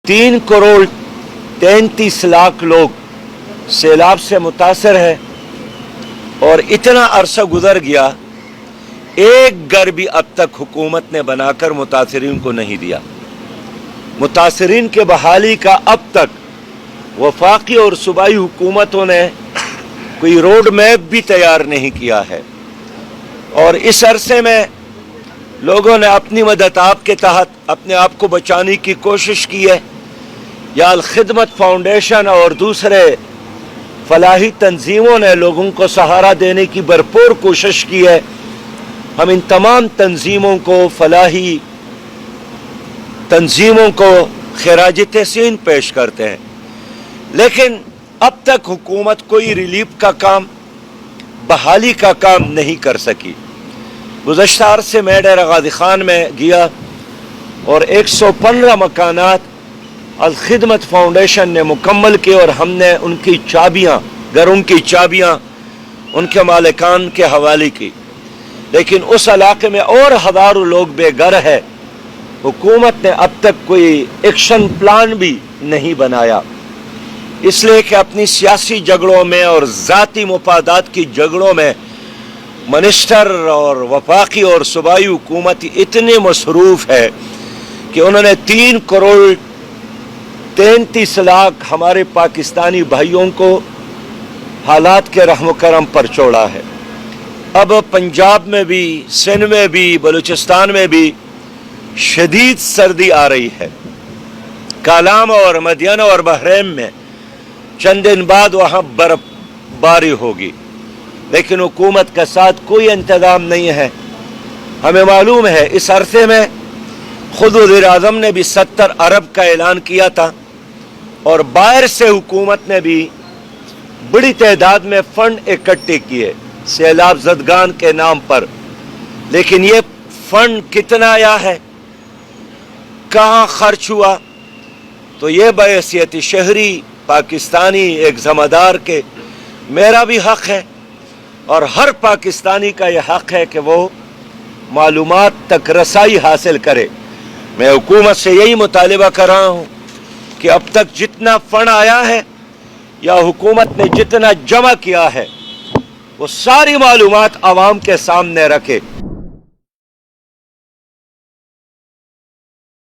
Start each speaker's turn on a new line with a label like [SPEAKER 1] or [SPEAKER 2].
[SPEAKER 1] 3 करोड़ 33 लाख लोग सैलाब से मुतासर है और इतना अरसा गुजर गया, एक घर भी अब तक हुकूमत ने बनाकर मुतासरीन को नहीं दिया। मुतासरीन के बहाली का अब तक वफाकी और सूबाई हुकूमतों ने कोई रोड मैप भी तैयार नहीं किया है। और इस अरसे में लोगों ने अपनी मदद आप के तहत अपने आप को बचाने की कोशिश की है। या अल खिदमत फाउंडेशन और दूसरे फलाही तंजीमों ने लोगों को सहारा देने की भरपूर कोशिश की है। हम इन तमाम तंजीमों को, फलाही तंजीमों को खिराज तहसीन पेश करते हैं, लेकिन अब तक हुकूमत कोई रिलीफ का काम, बहाली का काम नहीं कर सकी। गुज़श्ता अरसे मैं डेरा गाज़ी खान में गया और 115 मकानात अल खिदमत फाउंडेशन ने मुकम्मल किए और हमने उनकी चाबियाँ, घरों की चाबियाँ उनके मालिकान के हवाले की। लेकिन उस इलाके में और हज़ारों लोग बेघर है। हुकूमत ने अब तक कोई एक्शन प्लान भी नहीं बनाया, इसलिए कि अपनी सियासी झगड़ों में और ज़ाती मुफादात की झगड़ों में मिनिस्टर और वफाकी और सूबाई हुकूमत इतने मसरूफ़ है कि उन्होंने 3 करोड़ 33 लाख हमारे पाकिस्तानी भाइयों को हालात के रहम करम पर छोड़ा है। अब पंजाब में भी, सिंध में भी, बलूचिस्तान में भी शदीद सर्दी आ रही है। कालाम और मदियन और बहरैन में चंद दिन बाद वहाँ बर्फबारी होगी, लेकिन हुकूमत के साथ कोई इंतजाम नहीं है। हमें मालूम है इस अरसे में खुद वज़ीर आज़म ने भी 70 अरब का ऐलान किया था और बाहर से हुकूमत ने भी बड़ी तादाद में फंड इकट्ठे किए सैलाब ज़दगान के नाम पर। लेकिन ये फंड कितना आया है, कहाँ खर्च हुआ, तो ये बहैसियत शहरी पाकिस्तानी एक ज़िम्मेदार के मेरा भी हक है और हर पाकिस्तानी का यह हक है कि वो मालूमात तक रसाई हासिल करे। मैं हुकूमत से यही मुतालिबा कर रहा हूँ कि अब तक जितना फंड आया है या हुकूमत ने जितना जमा किया है वो सारी मालूमात आवाम के सामने रखे।